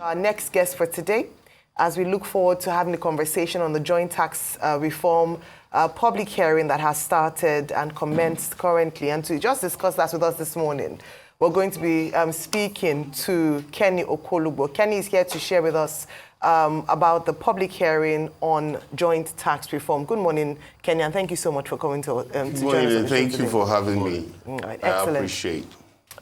Our next guest for today, as we look forward to having a conversation on the joint tax reform public hearing that has started and commenced currently. And to just discuss that with us this morning, we're going to be speaking to Kenny Okolugbo. Kenny is here to share with us about the public hearing on joint tax reform. Good morning, Kenny, and thank you so much for coming to join us. Thank you for having me. All right, excellent. I appreciate it.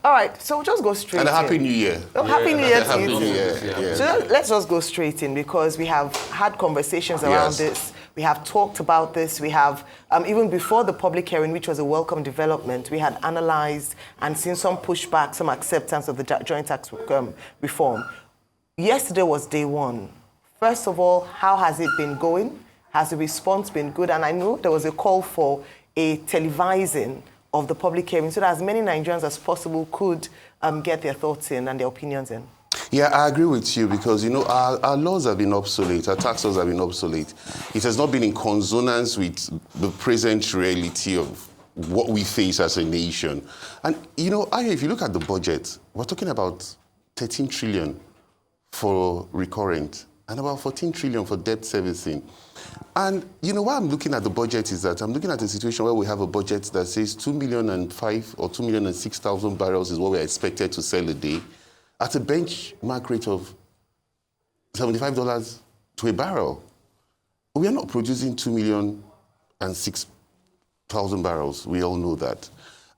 All right, so we'll just go straight in. And a Happy New Year. Oh, Happy New Year to Happy you New too. Year. Yeah. So let's just go straight in because we have had conversations around this. We have talked about this. We have, even before the public hearing, which was a welcome development, we had analysed and seen some pushback, some acceptance of the joint tax reform. Yesterday was day one. First of all, how has it been going? Has the response been good? And I know there was a call for a televising of the public hearing so that as many Nigerians as possible could get their thoughts in and their opinions in. Yeah, I agree with you because, you know, our laws have been obsolete, our tax laws have been obsolete. It has not been in consonance with the present reality of what we face as a nation. And, you know, if you look at the budget, we're talking about 13 trillion for recurrent and about 14 trillion for debt servicing. And, you know, why I'm looking at the budget is that I'm looking at a situation where we have a budget that says 2,005,000 or 2,006,000 barrels is what we're expected to sell a day at a benchmark rate of $75 to a barrel. We are not producing 2,006,000 barrels. We all know that.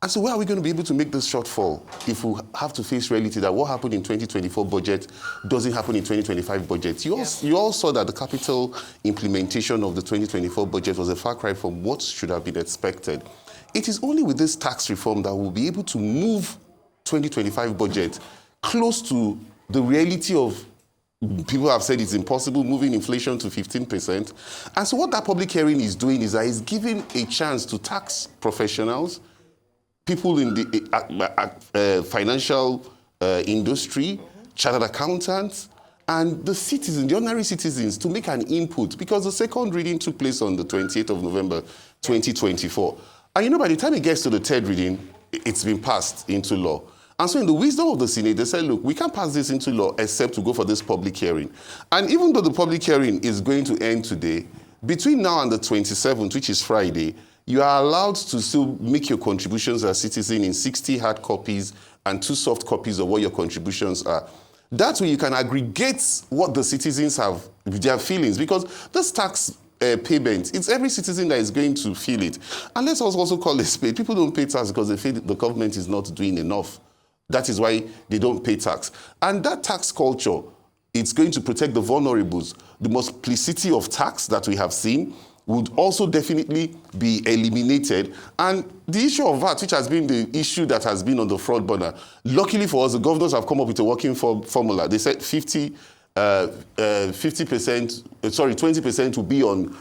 And so where are we going to be able to make this shortfall if we have to face reality that what happened in 2024 budget doesn't happen in 2025 budget? You all saw that the capital implementation of the 2024 budget was a far cry from what should have been expected. It is only with this tax reform that we'll be able to move 2025 budget close to the reality of people have said it's impossible, moving inflation to 15%. And so what that public hearing is doing is that it's giving a chance to tax professionals, people in the financial industry, chartered accountants, and the citizens, the ordinary citizens, to make an input because the second reading took place on the 28th of November, 2024. And you know, by the time it gets to the third reading, it's been passed into law. And so in the wisdom of the Senate, they said, look, we can't pass this into law except to go for this public hearing. And even though the public hearing is going to end today, between now and the 27th, which is Friday, you are allowed to still make your contributions as citizen in 60 hard copies and 2 soft copies of what your contributions are. That way you can aggregate what the citizens have, their feelings, because this tax payment, it's every citizen that is going to feel it. And let's also call it spade. People don't pay tax because they feel the government is not doing enough. That is why they don't pay tax. And that tax culture, it's going to protect the vulnerables. The multiplicity of tax that we have seen would also definitely be eliminated. And the issue of VAT, which has been the issue that has been on the front burner, luckily for us, the governors have come up with a working formula. They said 20% will be on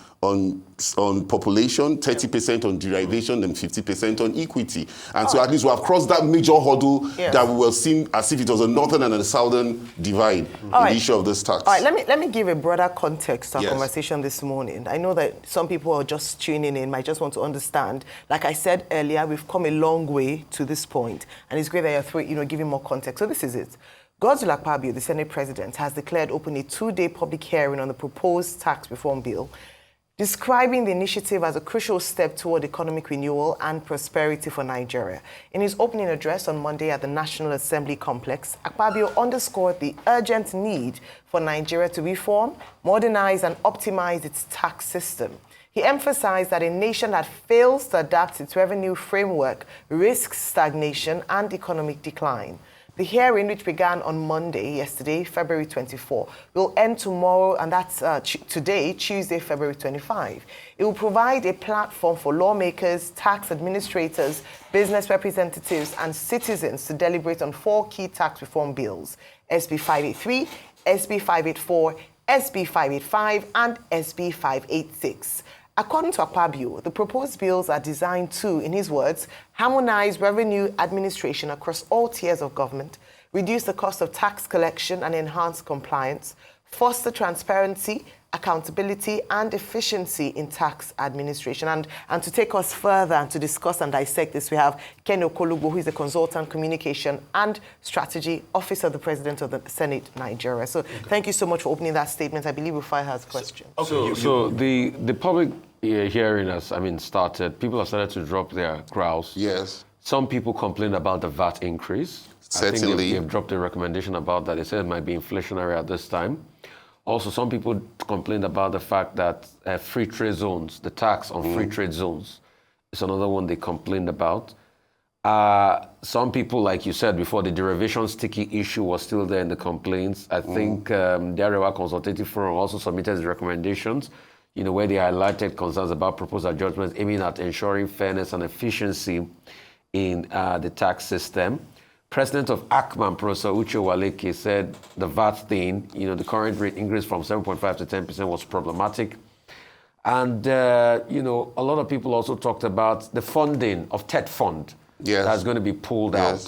population, 30% on derivation, and 50% on equity. And so at least we have crossed that major hurdle that we were seeing as if it was a northern and a southern divide in the issue of this tax. All right, let me give a broader context to our conversation this morning. I know that some people are just tuning in, might just want to understand. Like I said earlier, we've come a long way to this point, and it's great that you're giving more context. So this is it. Godswill Akpabio, the Senate President, has declared open a 2-day public hearing on the proposed tax reform bill, describing the initiative as a crucial step toward economic renewal and prosperity for Nigeria. In his opening address on Monday at the National Assembly complex, Akpabio underscored the urgent need for Nigeria to reform, modernize, and optimize its tax system. He emphasized that a nation that fails to adapt its revenue framework risks stagnation and economic decline. The hearing, which began on Monday, yesterday, February 24, will end tomorrow, and that's today, Tuesday, February 25. It will provide a platform for lawmakers, tax administrators, business representatives, and citizens to deliberate on 4 key tax reform bills: SB 583, SB 584, SB 585, and SB 586. According to Akpabio, the proposed bills are designed to, in his words, harmonize revenue administration across all tiers of government, reduce the cost of tax collection and enhance compliance, foster transparency, accountability and efficiency in tax administration. And to take us further and to discuss and dissect this, we have Ken Okolugbo, who is the Consultant Communication and Strategy Officer of the President of the Senate, Nigeria. So thank you so much for opening that statement. I believe Rufai has questions. So the public hearing has, started. People have started to drop their growls. Yes. Some people complain about the VAT increase. Certainly. I think they've dropped a recommendation about that. They said it might be inflationary at this time. Also, some people complained about the fact that free trade zones, the tax on free trade zones, is another one they complained about. Some people, like you said before, the derivation sticky issue was still there in the complaints. I think the Arewa Consultative Forum also submitted the recommendations, where they highlighted concerns about proposed adjustments aiming at ensuring fairness and efficiency in the tax system. President of ACMAN, Professor Uche Waleke, said the VAT thing, the current rate increase from 7.5 to 10% was problematic. And, a lot of people also talked about the funding of TED Fund that's going to be pulled out,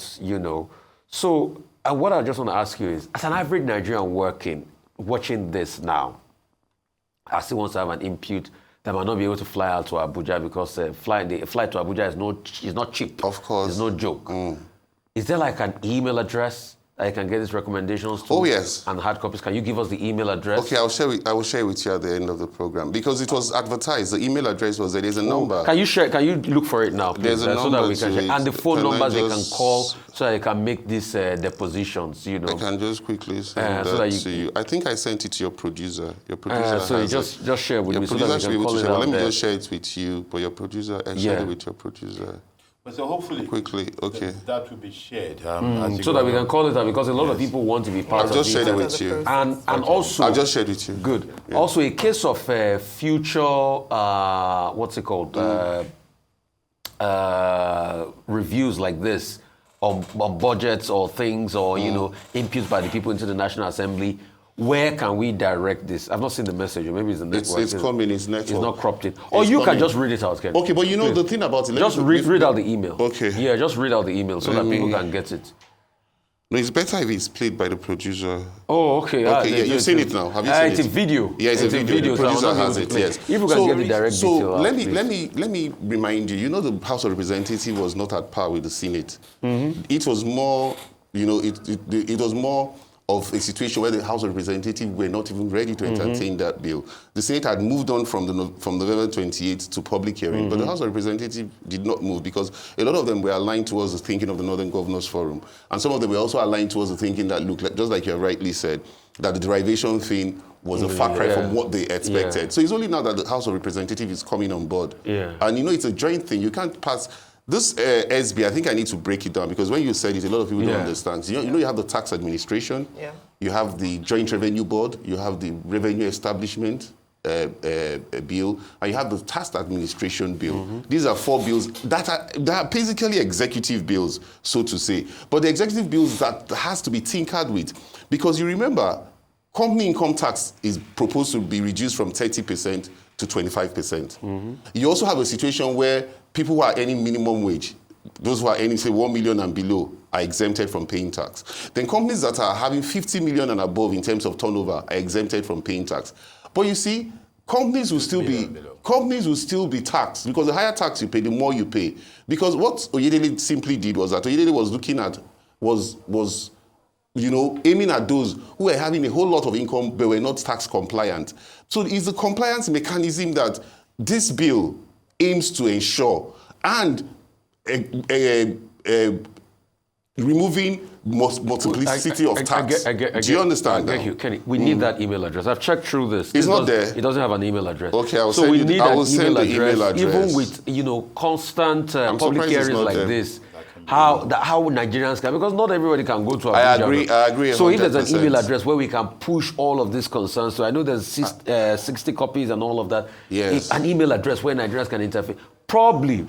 So what I just want to ask you is, as an average Nigerian watching this now, I still want to have an input that might not be able to fly out to Abuja because the flight to Abuja is not cheap. Of course. It's no joke. Is there like an email address I can get these recommendations to? Oh, yes. And hard copies. Can you give us the email address? Okay, I will share with you at the end of the program because it was advertised. The email address was there. There's a number. Can you look for it now, please? There's a number so that we can share. And the phone numbers they can call so that they can make these depositions, I can just quickly send that to you. I think I sent it to your producer. Your producer so you just share with me so that we can call it out. Let me just share it with you, but your producer, share it with your producer. So hopefully, quickly, okay, that will be shared. So that we can call it out because a lot of people want to be part of it. I've just shared it with you. And also, I've just shared it with you. Good. Yeah. Also, a case of future, reviews like this on budgets or things or, inputs by the people into the National Assembly. Where can we direct this? I've not seen the message. Or maybe it's the network. It's coming. It's network. It's not cropped in. Or you can just read it out, Ken. Okay, but the thing about it... Just read out the email. Okay. Yeah, just read out the email so that people can get it. No, it's better if it's played by the producer. Oh, okay. Okay, you've seen it now. Have you seen it? It's a video. Yeah, it's a video. The producer has it, yes. If you can get the direct detail out, let me remind you, the House of Representatives was not at par with the Senate. It was more, it was more of a situation where the House of Representatives were not even ready to entertain that bill. The Senate had moved on from November 28th to public hearing, but the House of Representatives did not move because a lot of them were aligned towards the thinking of the Northern Governors Forum. And some of them were also aligned towards the thinking that looked like, just like you have rightly said, that the derivation thing was a far cry from what they expected. Yeah. So it's only now that the House of Representatives is coming on board. Yeah. And it's a joint thing. You can't pass... This SB, I think I need to break it down because when you said it, a lot of people don't understand. You have the tax administration, you have the Joint Revenue Board, you have the Revenue Establishment bill, and you have the Tax Administration bill. These are 4 bills that are basically executive bills, so to say. But the executive bills that has to be tinkered with because you remember, company income tax is proposed to be reduced from 30% to 25%. You also have a situation where people who are earning minimum wage, those who are earning, say, 1 million and below, are exempted from paying tax. Then companies that are having 50 million and above in terms of turnover are exempted from paying tax. But you see, companies will still be taxed because the higher tax you pay, the more you pay. Because what Oyedele simply did was that Oyedele was looking at was aiming at those who were having a whole lot of income but were not tax compliant. So it's a compliance mechanism that this bill aims to ensure and removing multiplicity of tax. Do you understand? Thank you, Kenny. We need that email address. I've checked through this. It's not there. It doesn't have an email address. Okay, I will send the email address. Even with constant public hearings like this. How Nigerians can, because not everybody can go to Abuja. I agree. So 100%. If there's an email address where we can push all of these concerns, so I know there's 60 copies and all of that. Yes. An email address where Nigerians can interfere. Probably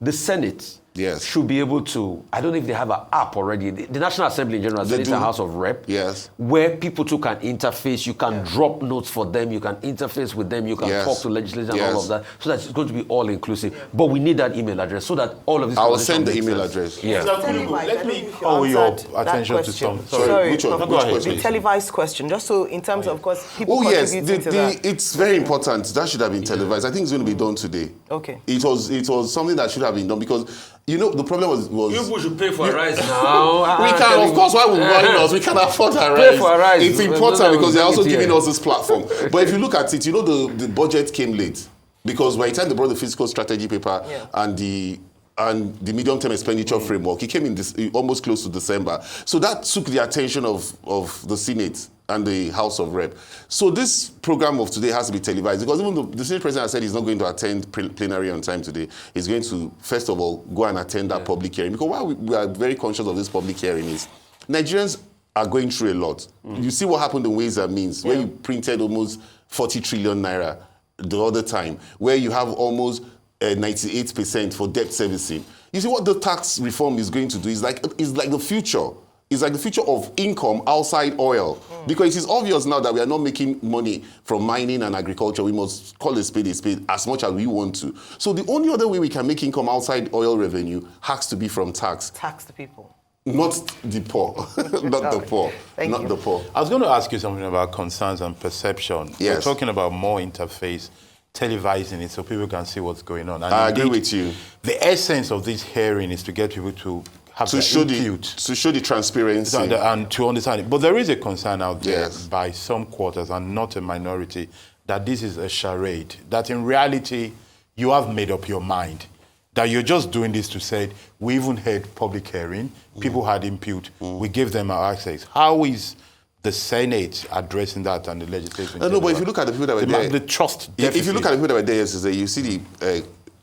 the Senate Yes. should be able to, I don't know if they have an app already. The National Assembly in general, it's a House of Rep, yes, where people too can interface. You can drop notes for them. You can interface with them. You can talk to legislators and all of that, so that it's going to be all inclusive. But we need that email address so that all of this. I'll send the email address. Yeah. Let me call your attention to something. Sorry, which one? the televised question. Just so in terms of, course, people contributing to that. It's very important. That should have been televised. I think it's going to be done today. Okay. It was something that should have been done because the problem was You people should pay for a rise now. we can, of course. Why would us? We can afford a rise. Pay for a rise. It's important because they're also giving us this platform. But if you look at it, the budget came late because by the time they brought the fiscal strategy paper and the medium-term expenditure framework, it came in almost close to December. So that took the attention of the Senate and the House of Rep. So this program of today has to be televised because even the Senate President has said he's not going to attend plenary on time today. He's going to, first of all, go and attend that public hearing. Because why we are very conscious of this public hearing is Nigerians are going through a lot. You see what happened in Ways and Means, where you printed almost 40 trillion naira the other time, where you have almost 98% for debt servicing. You see what the tax reform is going to do is like the future. It's like the future of income outside oil. Because it is obvious now that we are not making money from mining and agriculture. We must call a spade as much as we want to. So the only other way we can make income outside oil revenue has to be from tax. Tax the people. Not the poor. Not the poor. Not the poor. I was going to ask you something about concerns and perception. Yes. We're talking about more interface, televising it so people can see what's going on. And I agree with you. The essence of this hearing is to get people to have to show the transparency and to understand it. But there is a concern out there Yes. by some quarters and not a minority that this is a charade, that in reality you have made up your mind, that you're just doing this to say, we even had public hearing, people had input, we gave them our access. How is the Senate addressing that and the legislation? No, but if you look at the people that were there, the trust deficit. if you look at the people that were there yesterday, you see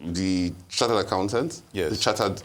the chartered accountants, Yes. the chartered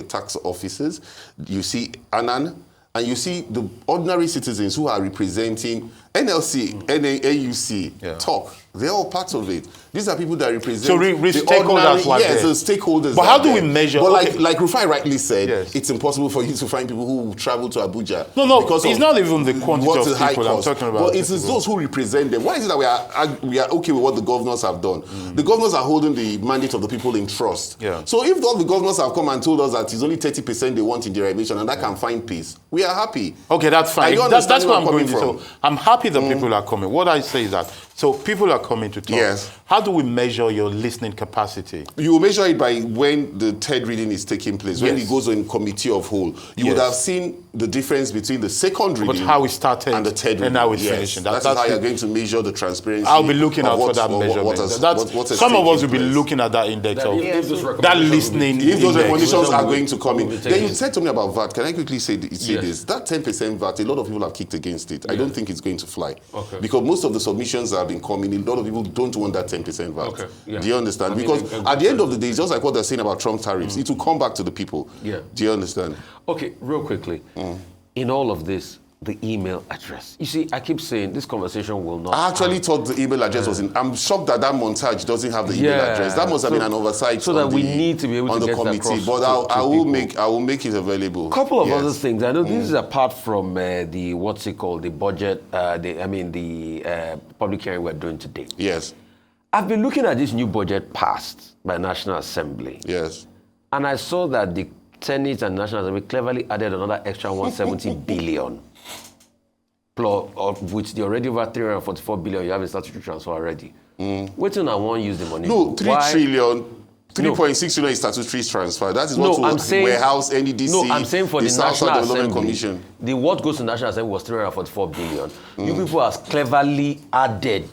tax officers, you see ANAN, and you see the ordinary citizens who are representing NLC, NAUC, TALK. They're all parts of it. These are people that represent So the stakeholders were there. the stakeholders. But how do we measure? But like Rufai rightly said, Yes. it's impossible for you to find people who travel to Abuja. No, because it's of not even the quantity what's of the high people I'm cost. talking about. But it is those who represent them. Why is it that we are okay with what the governors have done? The governors are holding the mandate of the people in trust. Yeah. So if all the governors have come and told us that it's only 30% they want in derivation and that can find peace, we are happy. Okay, that's fine. Are you That's understanding what where I'm going coming to. from? So I'm happy that people are coming. What I say is that, so people are coming to talk. Yes. How do we measure your listening capacity? You will measure it by when the third reading is taking place, when Yes. it goes in committee of whole. You would Yes. have seen the difference between the second reading how we started and the third reading. and how it's Yes. finishing. That's how you're going to measure the transparency. I'll be looking of out for what- that of measurement. what's Some of us will taking be place. looking at that index That of if those that recommendations listening. If those index. recommendations are going to come in, We'll be then you taking said to me about VAT. Can I quickly say Yes. this? That 10% VAT, a lot of people have kicked against it. I don't think it's going to fly. Okay. Because most of the submissions that have been coming in, a lot of people don't want that 10% VAT. Okay. Yeah. Do you understand? I mean, Because a at the end of the day, it's just like what they're saying about Trump tariffs. It will come back to the people. Yeah. Do you understand? Okay, real quickly. In all of this, the email address. You see, I keep saying this conversation will not. I actually thought the email address was in. I'm shocked that montage doesn't have the email address. That must have been an oversight. So that on we the- need to be able on to the get that committee. across But to I people. will make it available. A couple of Yes. other things. I know this is apart from the what's it called, the budget. The public hearing we're doing today. Yes. I've been looking at this new budget passed by National Assembly, Yes. and I saw that the Senate and National Assembly cleverly added another extra 170 billion. Plus, of which the already over 344 billion you have in statutory transfer already. Waiting, I won't use the money. No, 3 Why? trillion. 3.6 trillion is statutory transfer. That is No, what I'm will saying warehouse NEDC. No, I'm saying for the South-South National Development Assembly, Commission. the what goes to National Assembly was 344 billion. You people have cleverly added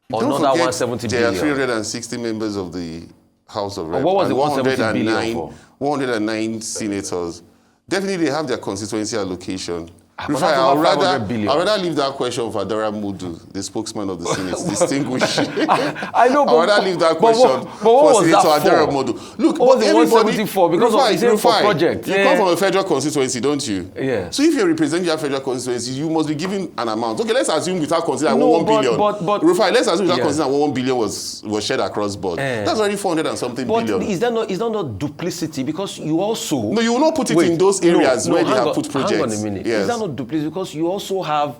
Don't another forget, 170 there are billion. 360 members of the House of Reps. what was and the 170 billion for? 109 senators. Definitely, they have their constituency allocation. But that's over 500 billion. I'd rather leave that question for Adara Mudu, the spokesman of the Senate, distinguished. I know, but I'd rather leave that question for Senator Adara Mudu. Look, what was but the everybody 174 because of the same for project. You come from a federal constituency, don't you? Yeah. So if you're representing your federal constituency, you must be given an amount. Okay, let's assume without considering 1 billion. But Rufai, let's assume without considering 1 billion was shared across board. That's already 400 and something billion. But is that not duplicity? Because you also... No, you will not put it in those areas where they have put projects. Hang on a minute. Yes. Is that not duplicity? Because you also have,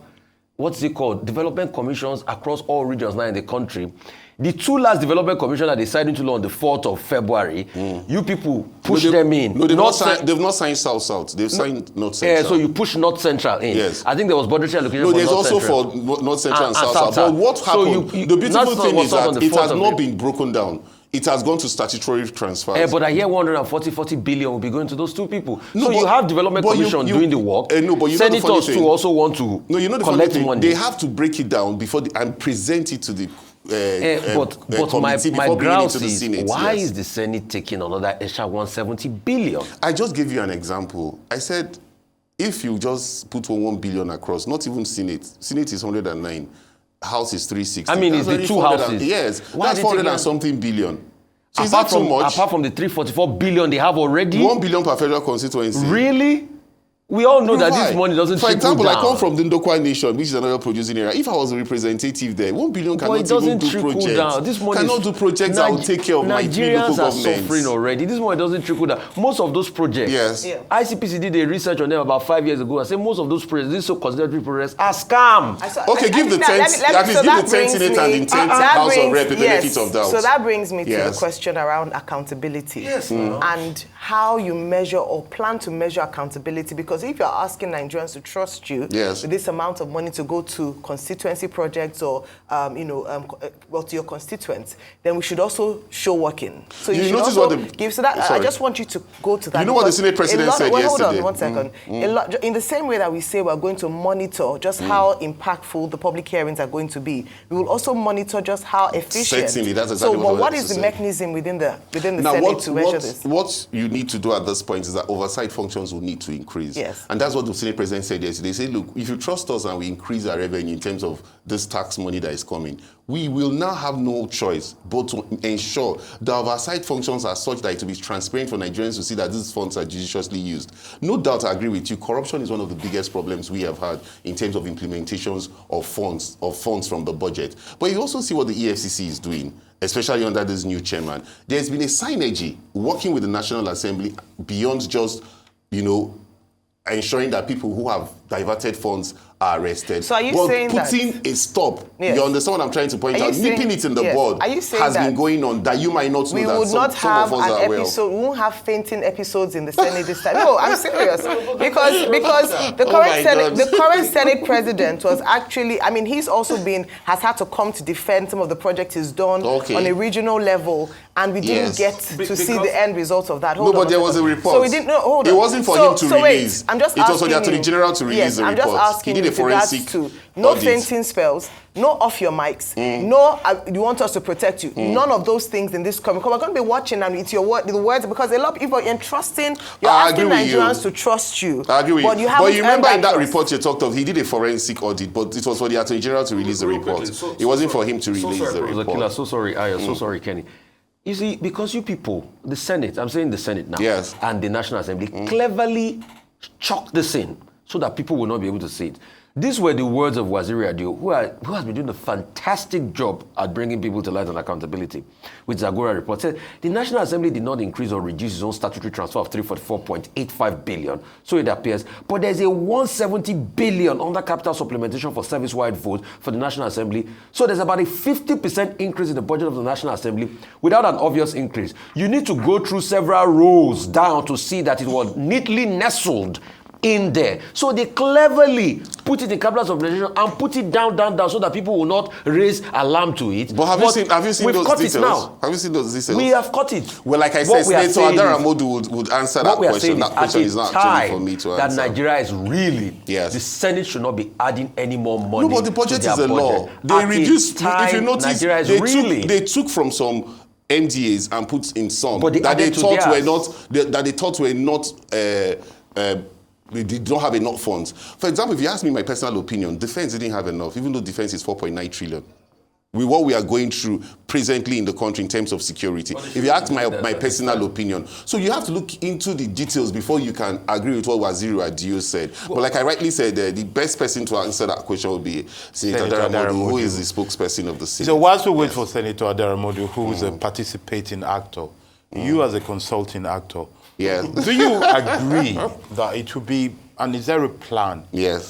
what's it called, development commissions across all regions now in the country. The 2 last development commissioners that decided to law on the 4th of February, you people push them in. No, they've not signed South-South. They've signed North Central. Yeah, so you push North Central in. Yes. I think there was budgetary allocation for there's North also Central. for North Central and South-South. But what happened, the beautiful thing is that it has not been broken down. It has gone to statutory transfers. But I hear 40 billion will be going to those 2 people. So you have development commission doing the work. But senators too also want to collect money. They have to break it down before and present it to the but my grouse is, Senate. Why is the Senate taking another extra 170 billion? I just gave you an example. I said, if you just put 1 billion across, not even Senate is 109, House is 360. I mean, it's the 2 houses. Yes, that's 400 and something billion. So is that too much? Apart from the 344 billion they have already? 1 billion per federal constituency. Really? We all know that this money doesn't trickle down. For example, I come from the Ndokwa Nation, which is another producing area. If I was a representative there, 1 billion cannot even do projects. Down. This money cannot do projects that will take care of my 3 local governments. Nigerians are suffering already. This money doesn't trickle down. Most of those projects, ICPC did a research on them about 5 years ago and said most of those projects, these so-considered projects, are scam. Okay, give the 10 Senate and the 10th House of Rep the benefit of doubt. So that brings me to the question around accountability. Yes. And how you measure or plan to measure accountability. Because if you're asking Nigerians to trust you with this amount of money to go to constituency projects or, to your constituents, then we should also show working. So you should also give. So that I just want you to go to that. You know what the Senate President said yesterday? Hold on 1 second. In the same way that we say we're going to monitor just how impactful the public hearings are going to be, we will also monitor just how efficient. Certainly, that's exactly what is the mechanism within the Senate to measure this? What you need to do at this point is that oversight functions will need to increase. Yes. And that's what the Senate President said yesterday. They say, look, if you trust us and we increase our revenue in terms of this tax money that is coming, we will now have no choice but to ensure the oversight functions are such that it will be transparent for Nigerians to see that these funds are judiciously used. No doubt, I agree with you. Corruption is one of the biggest problems we have had in terms of implementations of funds from the budget. But you also see what the EFCC is doing, especially under this new chairman. There's been a synergy working with the National Assembly beyond just, ensuring that people who have diverted funds are arrested. So are you saying putting a stop, you understand what I'm trying to point out, nipping it in the bud has been going on that you might not know we that would not have some of us an are episode, we won't have fainting episodes in the Senate this time. No, I'm serious. Because the current Senate president was actually, he's also has had to come to defend some of the projects he's done on a regional level, and we didn't get to see the end result of that. But there was a report. So we didn't know, hold on. It wasn't for him to release. Wait, I'm just it was for the Attorney General to release the report. I'm just asking he did a forensic no audit. fainting spells, no off your mics, no you want us to protect you. None of those things in this coming. Because we're going to be watching and it's the words, because a lot of people are entrusting, you're asking Nigerians to trust you. I agree with but you. But you remember in that report you talked of, he did a forensic audit, but it was for the Attorney General to release the report. It wasn't for him to release the report. So sorry, Ayo, so sorry, Kenny. You see, because you people, the Senate, I'm saying the Senate now, and the National Assembly cleverly chalked this in so that people will not be able to see it. These were the words of Waziri Adio, who has been doing a fantastic job at bringing people to light on accountability. With Zagora report said, the National Assembly did not increase or reduce its own statutory transfer of 344.85 billion, so it appears. But there's a 170 billion under capital supplementation for service-wide vote for the National Assembly. So there's about a 50% increase in the budget of the National Assembly without an obvious increase. You need to go through several rows down to see that it was neatly nestled in there. So they cleverly put it in capital supplementation and put it down, so that people will not raise alarm to it. But have you seen those details? Now. Have you seen those details? We have cut it. Well, like I said, Senator Adara Modu would answer that question. That question is not actually for me to answer. That Nigeria is really, the Senate should not be adding any more money. No, but the budget is a law. They reduced, if you notice, they took from some MDAs and put in some that they thought were not they don't have enough funds. For example, if you ask me my personal opinion, defense didn't have enough, even though defense is 4.9 trillion. With what we are going through presently in the country in terms of security. If you ask my personal opinion. So you have to look into the details before you can agree with what Waziri Adio said. But like I rightly said, the best person to answer that question would be Senator Adaramodu, who is the spokesperson of the Senate. So whilst we wait for Senator Adaramodu, who is a participating actor, you as a consulting actor, do you agree that it would be, and is there a plan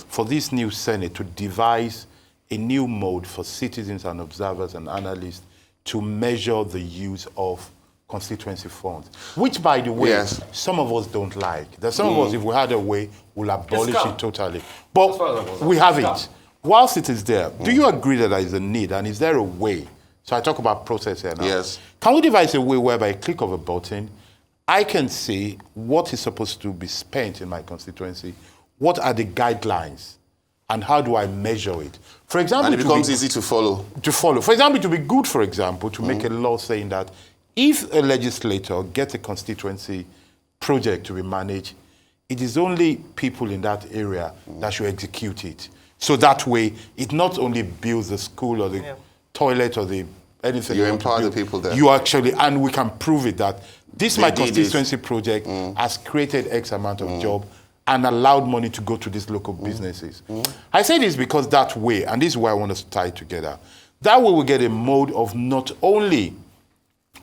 for this new Senate to devise a new mode for citizens and observers and analysts to measure the use of constituency funds, which, by the way, some of us don't like. There's some of us, if we had a way, will abolish it totally. But we have it. Whilst it is there, do you agree that there is a need, and is there a way? So I talk about process here now. Can we devise a way whereby a click of a button, I can see what is supposed to be spent in my constituency, what are the guidelines, and how do I measure it? For example, and it becomes easy to follow. For example, it would be good, for example, to make a law saying that if a legislator gets a constituency project to be managed, it is only people in that area that should execute it. So that way, it not only builds the school or the toilet or the anything. You empower the people there. You actually, and we can prove it that this my constituency project has created X amount of job and allowed money to go to these local businesses. I say this because that way, and this is why I want us to tie it together, that way we get a mode of not only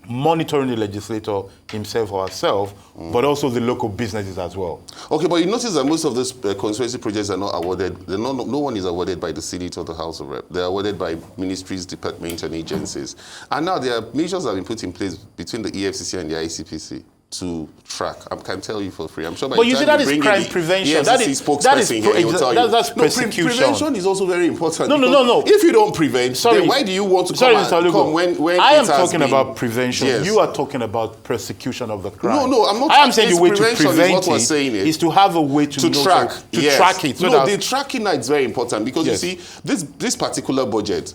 monitoring the legislator himself or herself, but also the local businesses as well. Okay, but you notice that most of these constituency projects are not awarded. No one is awarded by the Senate or the House of Rep. They're awarded by ministries, departments, and agencies. And now there are measures that have been put in place between the EFCC and the ICPC to track. I can tell you for free. I'm sure by but you see, that is crime prevention. That is persecution. Prevention is also very important. No. If you don't prevent, then why do you want to come when I am talking about prevention. You are talking about persecution of the crime. No, I'm not. I am saying the way to prevent it is to have a way to track it. The tracking is very important because you see, this particular budget,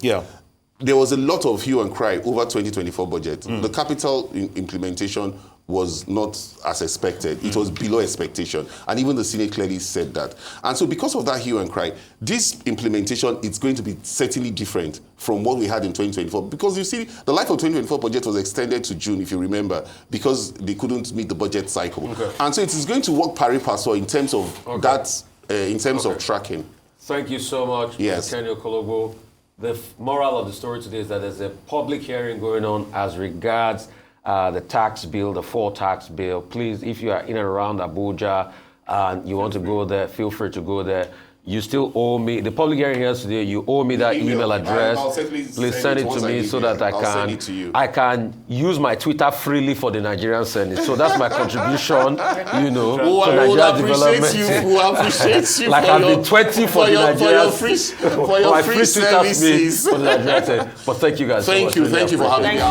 there was a lot of hue and cry over 2024 budget. The capital implementation was not as expected. It was below expectation. And even the Senate clearly said that. And so because of that hue and cry, this implementation is going to be certainly different from what we had in 2024. Because you see, the life of 2024 budget was extended to June, if you remember, because they couldn't meet the budget cycle. And so it is going to work pari passu in terms of that, in terms of tracking. Thank you so much, Kenny Okolugbo. The moral of the story today is that there's a public hearing going on as regards the tax bill, the full tax bill. Please, if you are in and around Abuja and you want to go there, feel free to go there. You still owe me, the public hearing here today, you owe me that email address. Please send it to me so that I can use my Twitter freely for the Nigerian Senate. So that's my contribution, to Nigeria development. We'll appreciate you like I've been 20 for the Nigerian for your free services. For the Nigerian Senate. But thank you guys so much. Thank you for having me.